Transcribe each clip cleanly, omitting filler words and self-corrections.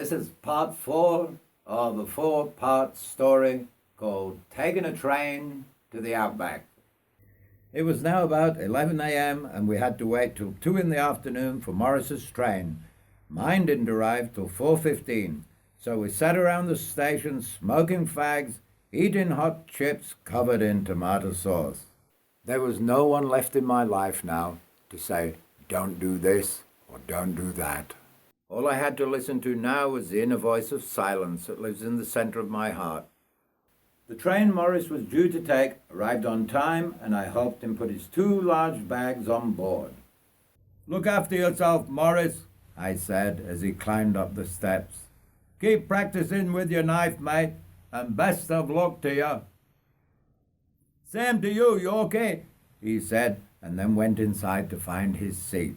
This is part 4 of a 4-part story called Taking a Train to the Outback. It was now about 11 a.m. and we had to wait till 2 in the afternoon for Morris's train. Mine didn't arrive till 4:15, so we sat around the station smoking fags, eating hot chips covered in tomato sauce. There was no one left in my life now to say, don't do this or don't do that. All I had to listen to now was the inner voice of silence that lives in the centre of my heart. The train Morris was due to take arrived on time, and I helped him put his 2 large bags on board. "Look after yourself, Morris," I said as he climbed up the steps. "Keep practicing with your knife, mate, and best of luck to you." "Same to you, Yorky," he said, and then went inside to find his seat.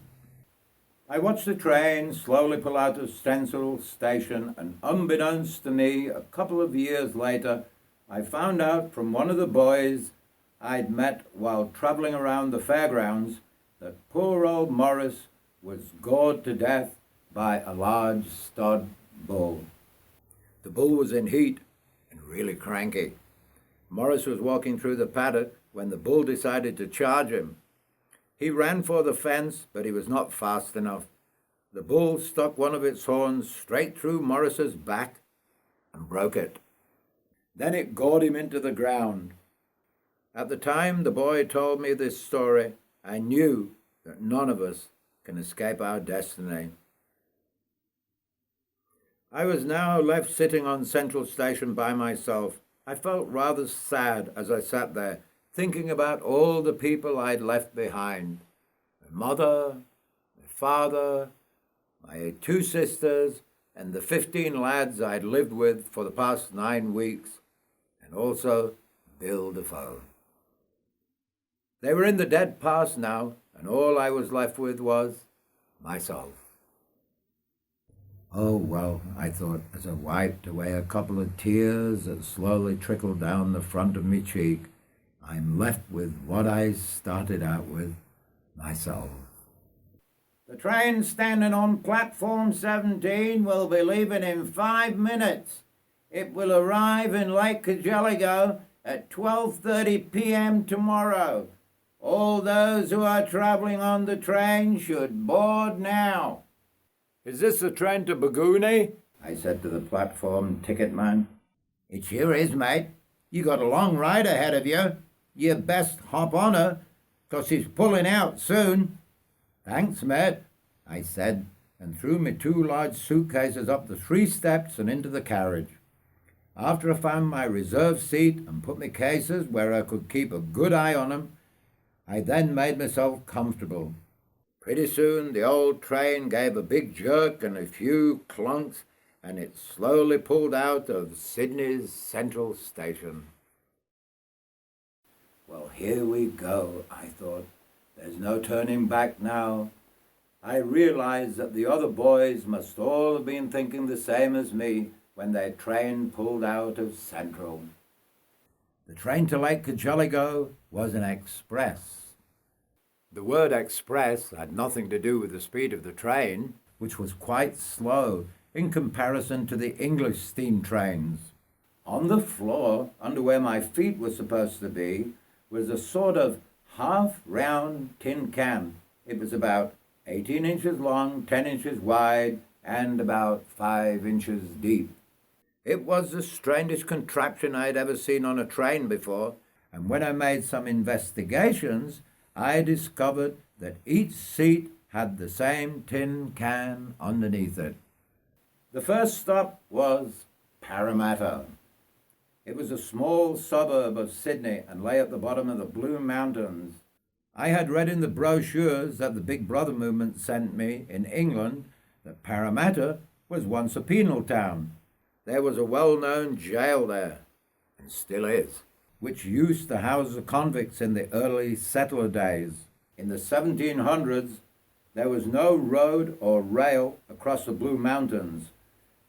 I watched the train slowly pull out of Stencil Station, and unbeknownst to me, a couple of years later, I found out from one of the boys I'd met while travelling around the fairgrounds that poor old Morris was gored to death by a large stud bull. The bull was in heat and really cranky. Morris was walking through the paddock when the bull decided to charge him. He ran for the fence, but he was not fast enough. The bull stuck one of its horns straight through Morris's back and broke it. Then it gored him into the ground. At the time the boy told me this story, I knew that none of us can escape our destiny. I was now left sitting on Central Station by myself. I felt rather sad as I sat there, thinking about all the people I'd left behind. My mother, my father, my 2 sisters, and the 15 lads I'd lived with for the past 9 weeks, and also Bill Defoe. They were in the dead past now, and all I was left with was myself. Oh, well, I thought, as I wiped away a couple of tears that slowly trickled down the front of me cheek, I'm left with what I started out with, myself. "The train standing on platform 17 will be leaving in 5 minutes. It will arrive in Lake Cargelligo at 12:30 p.m. tomorrow. All those who are travelling on the train should board now." "Is this the train to Burgooney?" I said to the platform ticket man. "It sure is, mate. You got a long ride ahead of you. You best hop on her, 'cause she's pulling out soon." "Thanks, mate," I said, and threw me 2 large suitcases up the 3 steps and into the carriage. After I found my reserved seat and put my cases where I could keep a good eye on them, I then made myself comfortable. Pretty soon the old train gave a big jerk and a few clunks, and it slowly pulled out of Sydney's Central Station. Well, here we go, I thought. There's no turning back now. I realized that the other boys must all have been thinking the same as me when their train pulled out of Central. The train to Lake Cargelligo was an express. The word express had nothing to do with the speed of the train, which was quite slow in comparison to the English steam trains. On the floor, under where my feet were supposed to be, was a sort of half-round tin can. It was about 18 inches long, 10 inches wide, and about 5 inches deep. It was the strangest contraption I'd ever seen on a train before, and when I made some investigations, I discovered that each seat had the same tin can underneath it. The first stop was Parramatta. It was a small suburb of Sydney and lay at the bottom of the Blue Mountains. I had read in the brochures that the Big Brother movement sent me in England that Parramatta was once a penal town. There was a well-known jail there, and still is, which used to house the convicts in the early settler days. In the 1700s, there was no road or rail across the Blue Mountains,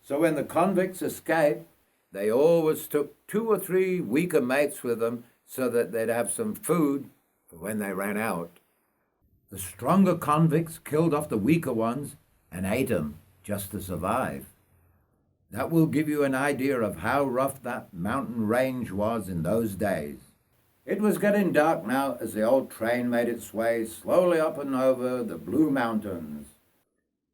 so when the convicts escaped, they always took 2 or 3 weaker mates with them so that they'd have some food for when they ran out. The stronger convicts killed off the weaker ones and ate them just to survive. That will give you an idea of how rough that mountain range was in those days. It was getting dark now as the old train made its way slowly up and over the Blue Mountains.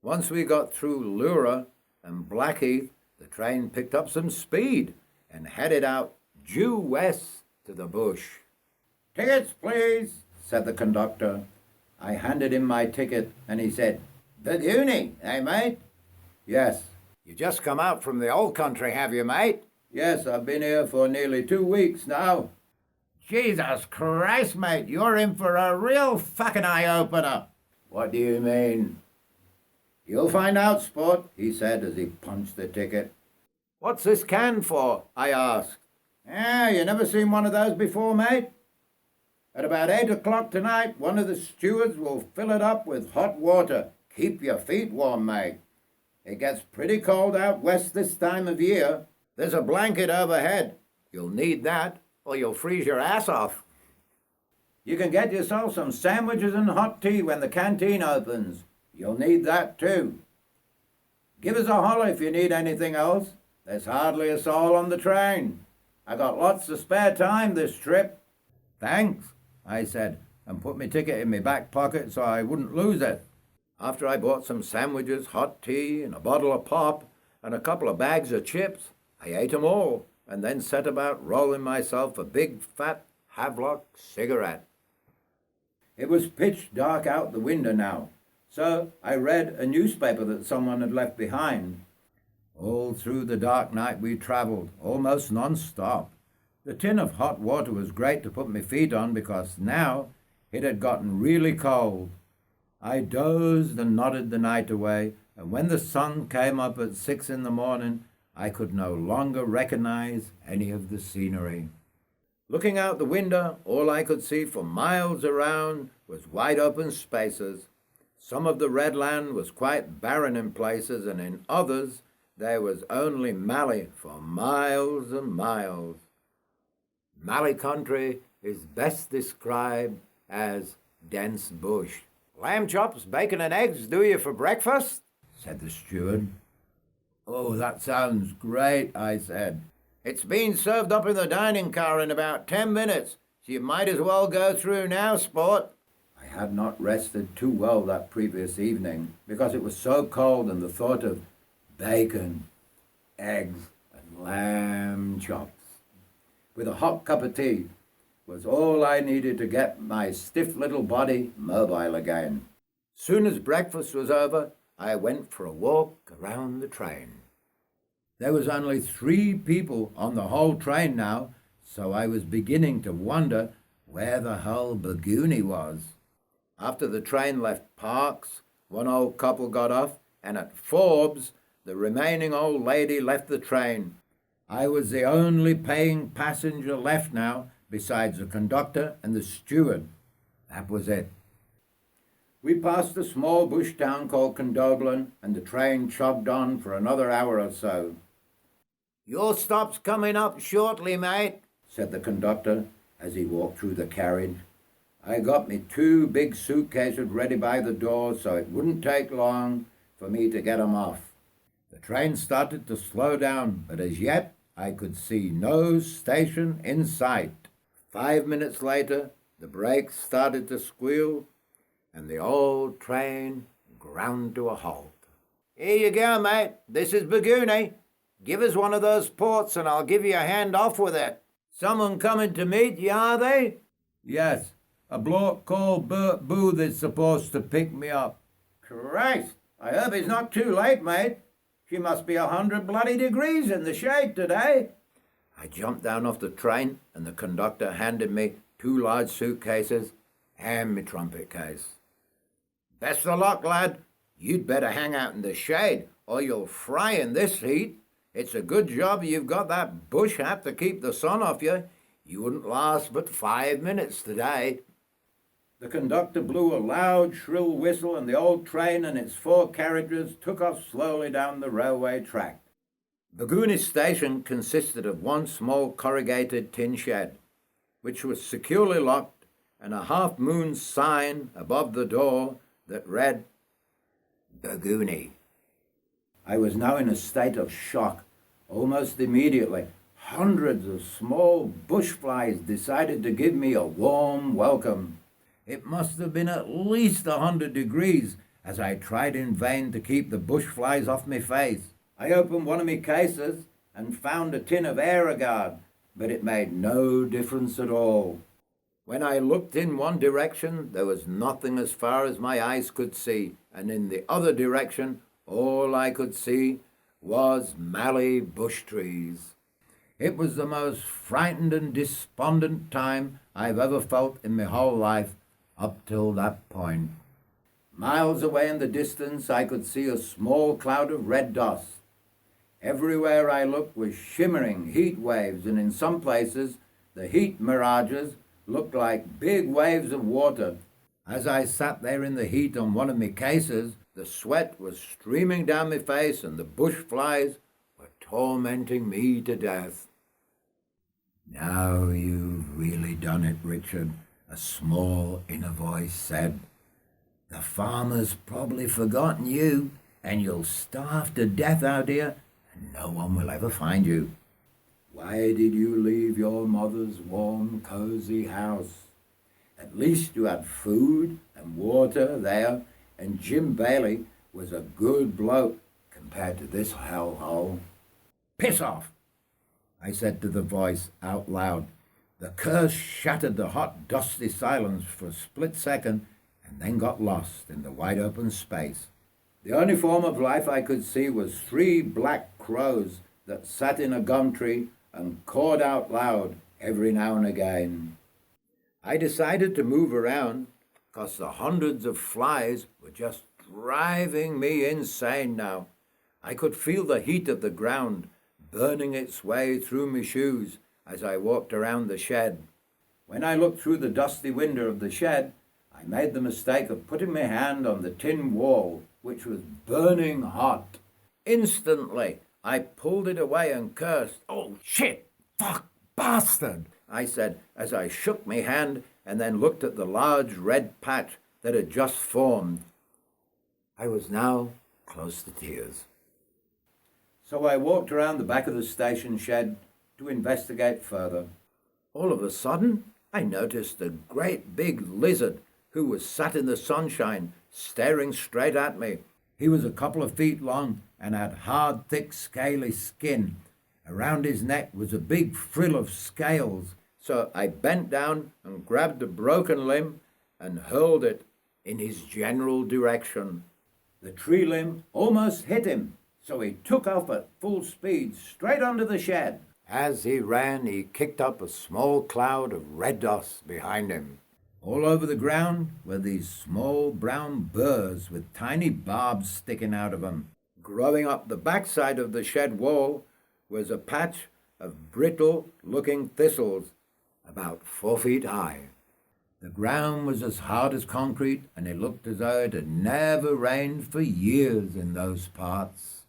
Once we got through Lura and Blackheath, the train picked up some speed and headed out due west to the bush. "Tickets, please," said the conductor. I handed him my ticket and he said, "Burgooney, eh, mate?" "Yes." "You just come out from the old country, have you, mate?" "Yes, I've been here for nearly 2 weeks now." "Jesus Christ, mate, you're in for a real fucking eye-opener." "What do you mean?" "You'll find out, sport," he said as he punched the ticket. "What's this can for?" I asked. You never seen one of those before, mate?" "At about 8 o'clock tonight, one of the stewards will fill it up with hot water. Keep your feet warm, mate. It gets pretty cold out west this time of year. There's a blanket overhead. You'll need that, or you'll freeze your ass off. You can get yourself some sandwiches and hot tea when the canteen opens. You'll need that too. Give us a holler if you need anything else. There's hardly a soul on the train. I got lots of spare time this trip." "Thanks," I said, and put my ticket in my back pocket so I wouldn't lose it. After I bought some sandwiches, hot tea, and a bottle of pop, and a couple of bags of chips, I ate 'em all, and then set about rolling myself a big, fat Havelock cigarette. It was pitch dark out the window now, so I read a newspaper that someone had left behind. All through the dark night we travelled, almost non-stop. The tin of hot water was great to put my feet on because now it had gotten really cold. I dozed and nodded the night away, and when the sun came up at 6 in the morning, I could no longer recognize any of the scenery. Looking out the window, all I could see for miles around was wide open spaces. Some of the red land was quite barren in places, and in others there was only mallee for miles and miles. Mallee country is best described as dense bush. "Lamb chops, bacon and eggs, do you for breakfast?" said the steward. "Oh, that sounds great," I said. "It's being served up in the dining car in about 10 minutes, so you might as well go through now, sport." I had not rested too well that previous evening because it was so cold, and the thought of bacon, eggs, and lamb chops with a hot cup of tea was all I needed to get my stiff little body mobile again. Soon as breakfast was over, I went for a walk around the train. There was only 3 people on the whole train now, so I was beginning to wonder where the whole Burgooney was. After the train left Parks, one old couple got off, and at Forbes, the remaining old lady left the train. I was the only paying passenger left now, besides the conductor and the steward. That was it. We passed a small bush town called Condo Glen, and the train chugged on for another hour or so. "Your stop's coming up shortly, mate," said the conductor as he walked through the carriage. I got me 2 big suitcases ready by the door so it wouldn't take long for me to get 'em off. The train started to slow down, but as yet I could see no station in sight. 5 minutes later, the brakes started to squeal, and the old train ground to a halt. "Here you go, mate. This is Burgooney. Give us one of those ports and I'll give you a hand off with it." "Someone coming to meet you, are they?" "Yes, a bloke called Bert Booth is supposed to pick me up." "Christ, I hope it's not too late, mate. She must be 100 bloody degrees in the shade today." I jumped down off the train, and the conductor handed me 2 large suitcases and my trumpet case. "Best of luck, lad. You'd better hang out in the shade, or you'll fry in this heat. It's a good job you've got that bush hat to keep the sun off you. You wouldn't last but 5 minutes today." The conductor blew a loud, shrill whistle, and the old train and its 4 carriages took off slowly down the railway track. Burgooney station consisted of one small corrugated tin shed, which was securely locked, and a half-moon sign above the door that read, "Burgooney." I was now in a state of shock Almost immediately, hundreds of small bush flies decided to give me a warm welcome. It must have been at least 100 degrees as I tried in vain to keep the bush flies off my face. I opened one of my cases and found a tin of Aerogard, but it made no difference at all. When I looked in one direction, there was nothing as far as my eyes could see, and in the other direction, all I could see was mallee bush trees. It was the most frightened and despondent time I've ever felt in my whole life up till that point. Miles away in the distance, I could see a small cloud of red dust. Everywhere I looked was shimmering heat waves, and in some places, the heat mirages looked like big waves of water. As I sat there in the heat on one of my cases, the sweat was streaming down my face and the bush flies were tormenting me to death. "Now you've really done it, Richard," a small inner voice said. "The farmer's probably forgotten you, and you'll starve to death out here, and no one will ever find you. Why did you leave your mother's warm, cozy house? At least you had food and water there, and Jim Bailey was a good bloke compared to this hellhole." "Piss off," I said to the voice out loud. The curse shattered the hot, dusty silence for a split second and then got lost in the wide open space. The only form of life I could see was 3 black crows that sat in a gum tree and cawed out loud every now and again. I decided to move around because the hundreds of flies were just driving me insane now. I could feel the heat of the ground burning its way through my shoes as I walked around the shed. When I looked through the dusty window of the shed, I made the mistake of putting my hand on the tin wall, which was burning hot. Instantly, I pulled it away and cursed. "Oh, shit! Fuck! Bastard!" I said as I shook my hand and then looked at the large red patch that had just formed. I was now close to tears. So I walked around the back of the station shed to investigate further. All of a sudden, I noticed a great big lizard who was sat in the sunshine, staring straight at me. He was a couple of feet long and had hard, thick, scaly skin. Around his neck was a big frill of scales. So I bent down and grabbed a broken limb and hurled it in his general direction. The tree limb almost hit him, so he took off at full speed straight under the shed. As he ran, he kicked up a small cloud of red dust behind him. All over the ground were these small brown burrs with tiny barbs sticking out of them. Growing up the backside of the shed wall was a patch of brittle-looking thistles about 4 feet high. The ground was as hard as concrete, and it looked as though it had never rained for years in those parts.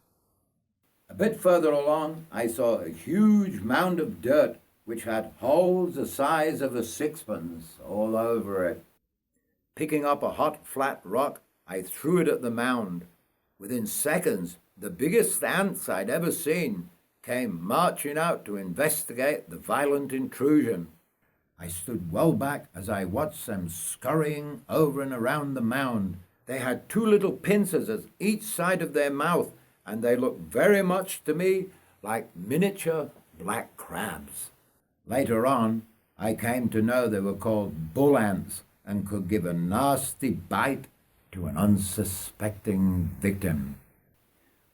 A bit further along, I saw a huge mound of dirt which had holes the size of a sixpence all over it. Picking up a hot, flat rock, I threw it at the mound. Within seconds, the biggest ants I'd ever seen came marching out to investigate the violent intrusion. I stood well back as I watched them scurrying over and around the mound. They had 2 little pincers at each side of their mouth, and they looked very much to me like miniature black crabs. Later on, I came to know they were called bull ants and could give a nasty bite to an unsuspecting victim.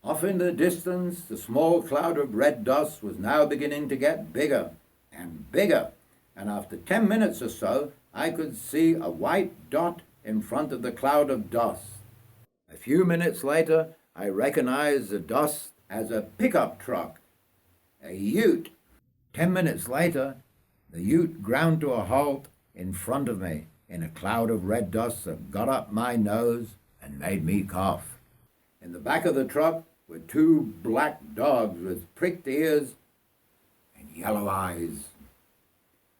Off in the distance, the small cloud of red dust was now beginning to get bigger and bigger, and after 10 minutes or so, I could see a white dot in front of the cloud of dust. A few minutes later, I recognized the dust as a pickup truck, a ute. 10 minutes later, the ute ground to a halt in front of me in a cloud of red dust that got up my nose and made me cough. In the back of the truck were 2 black dogs with pricked ears and yellow eyes.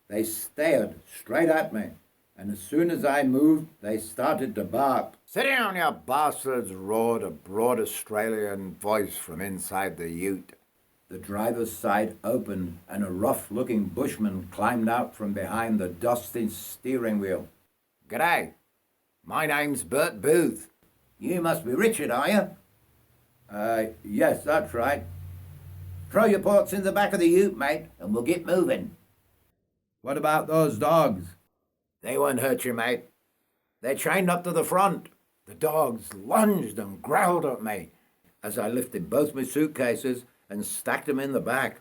They stared straight at me, and as soon as I moved, they started to bark. "Sit down, you bastards," roared a broad Australian voice from inside the ute. The The driver's side opened and a rough-looking bushman climbed out from behind the dusty steering wheel. "G'day. My name's Bert Booth. You must be Richard, are you?" Yes, that's right." "Throw your ports in the back of the ute, mate, and we'll get moving." "What about those dogs?" "They won't hurt you, mate. They're chained up to the front." The dogs lunged and growled at me as I lifted both my suitcases and stacked them in the back.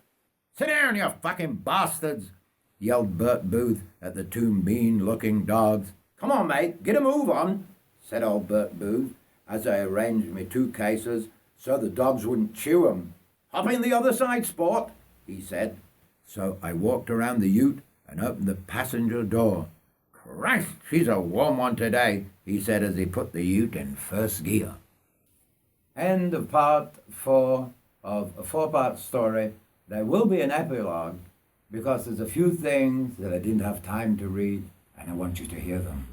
"Sit down, you fucking bastards," yelled Bert Booth at the two mean-looking dogs. "Come on, mate, get a move on," said old Bert Booth as I arranged my two cases so the dogs wouldn't chew 'em. "Hop in the other side, sport," he said. So I walked around the ute and opened the passenger door. "Christ, she's a warm one today," he said as he put the ute in first gear. End of part 4 of a 4-part story. There will be an epilogue because there's a few things that I didn't have time to read and I want you to hear them.